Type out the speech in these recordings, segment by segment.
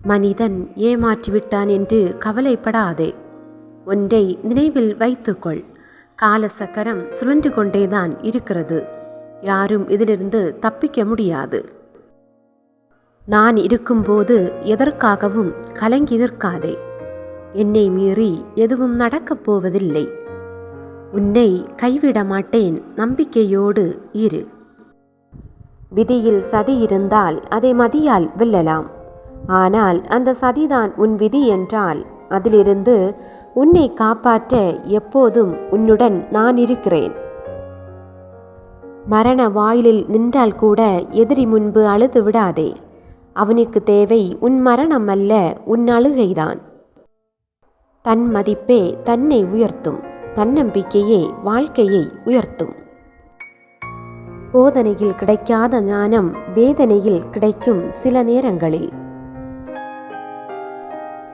மனிதன் ஏமாற்றிவிட்டான் என்று கவலைப்படாதே. ஒன்றை நினைவில் வைத்துக்கொள். கால சக்கரம் சுழன்று கொண்டேதான் இருக்கிறது. யாரும் இதிலிருந்து தப்பிக்க முடியாது. நான் இருக்கும்போது எதற்காகவும் கலங்கி நிற்காதே. என்னை மீறி எதுவும் நடக்கப் போவதில்லை. உன்னை கைவிட மாட்டேன். நம்பிக்கையோடு இரு. விதியில் சதி இருந்தால் அதை மதியால் வெல்லலாம். ஆனால் அந்த சதிதான் உன் விதி என்றால் அதிலிருந்து உன்னை காப்பாற்ற எப்போதும் உன்னுடன் நான் இருக்கிறேன். மரண வாயிலில் நின்றால் கூட எதிரி முன்பு அழுது விடாதே. அவனுக்கு தேவை உன் மரணம் அல்ல, உன் அழுகைதான். தன் மதிப்பே தன்னை உயர்த்தும். தன்னம்பிக்கையே வாழ்க்கையை உயர்த்தும். போதனையில் கிடைக்காத ஞானம் வேதனையில் கிடைக்கும் சில நேரங்களில்.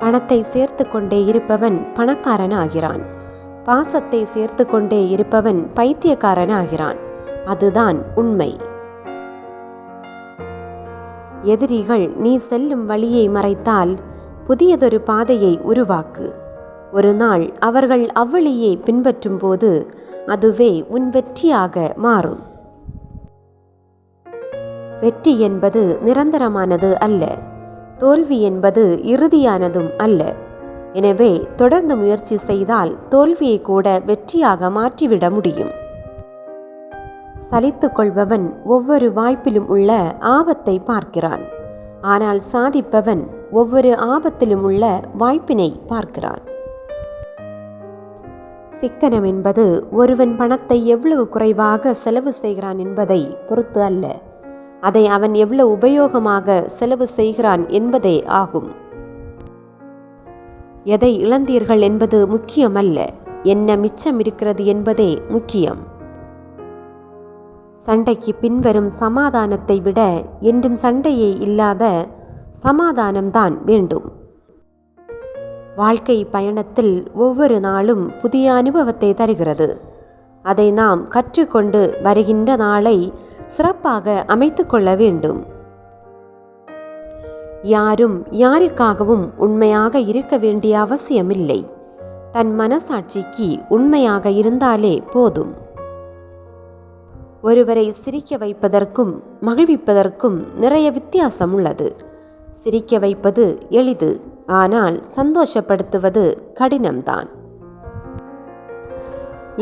பணத்தை சேர்த்து கொண்டே இருப்பவன் பணக்காரன் ஆகிறான். பாசத்தை சேர்த்து கொண்டே இருப்பவன் பைத்தியக்காரன் ஆகிறான். அதுதான் உண்மை. எதிரிகள் நீ செல்லும் வழியை மறைத்தால் புதியதொரு பாதையை உருவாக்கு. ஒரு நாள் அவர்கள் அவ்வழியை பின்பற்றும் போது அதுவே உன் வெற்றியாக மாறும். வெற்றி என்பது நிரந்தரமானது அல்ல. தோல்வி என்பது இறுதியானதும் அல்ல. எனவே தொடர்ந்து முயற்சி செய்தால் தோல்வியை கூட வெற்றியாக மாற்றிவிட முடியும். சலித்து கொள்பவன் ஒவ்வொரு வாய்ப்பிலும் உள்ள ஆபத்தை பார்க்கிறான். ஆனால் சாதிப்பவன் ஒவ்வொரு ஆபத்திலும் உள்ள வாய்ப்பினை பார்க்கிறான். சிக்கனம் என்பது ஒருவன் பணத்தை எவ்வளவு குறைவாக செலவு செய்கிறான் என்பதை பொறுத்து அல்ல, அதை அவன் எவ்வளவு உபயோகமாக செலவு செய்கிறான் என்பதே ஆகும். எதை இழந்தீர்கள் என்பது முக்கியமல்ல, என்ன மிச்சம் இருக்கிறது என்பதே முக்கியம். சண்டைக்கு பின்வரும் சமாதானத்தை விட என்றும் சண்டையே இல்லாத சமாதானம்தான் வேண்டும். வாழ்க்கை பயணத்தில் ஒவ்வொரு நாளும் புதிய அனுபவத்தை தருகிறது. அதை நாம் கற்றுக்கொண்டு வருகின்ற நாளை சிறப்பாக அமைத்து கொள்ள வேண்டும். யாரும் யாருக்காகவும் உண்மையாக இருக்க வேண்டிய அவசியமில்லை. தன் மனசாட்சிக்கு உண்மையாக இருந்தாலே போதும். ஒருவரை சிரிக்க வைப்பதற்கும் மகிழ்விப்பதற்கும் நிறைய வித்தியாசம் உள்ளது. சிரிக்க வைப்பது எளிது, ஆனால் சந்தோஷப்படுத்துவது கடினம்தான்.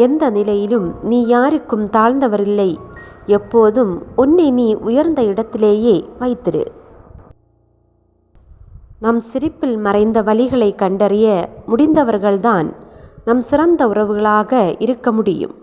எந்த நிலையிலும் நீ யாருக்கும் தாழ்ந்தவரில்லை. எப்போதும் உன்னை நீ உயர்ந்த இடத்திலேயே வைத்திரு. நம் சிரிப்பில் மறைந்த வழிகளை கண்டறிய முடிந்தவர்கள்தான் நம் சிறந்த உறவுகளாக இருக்க முடியும்.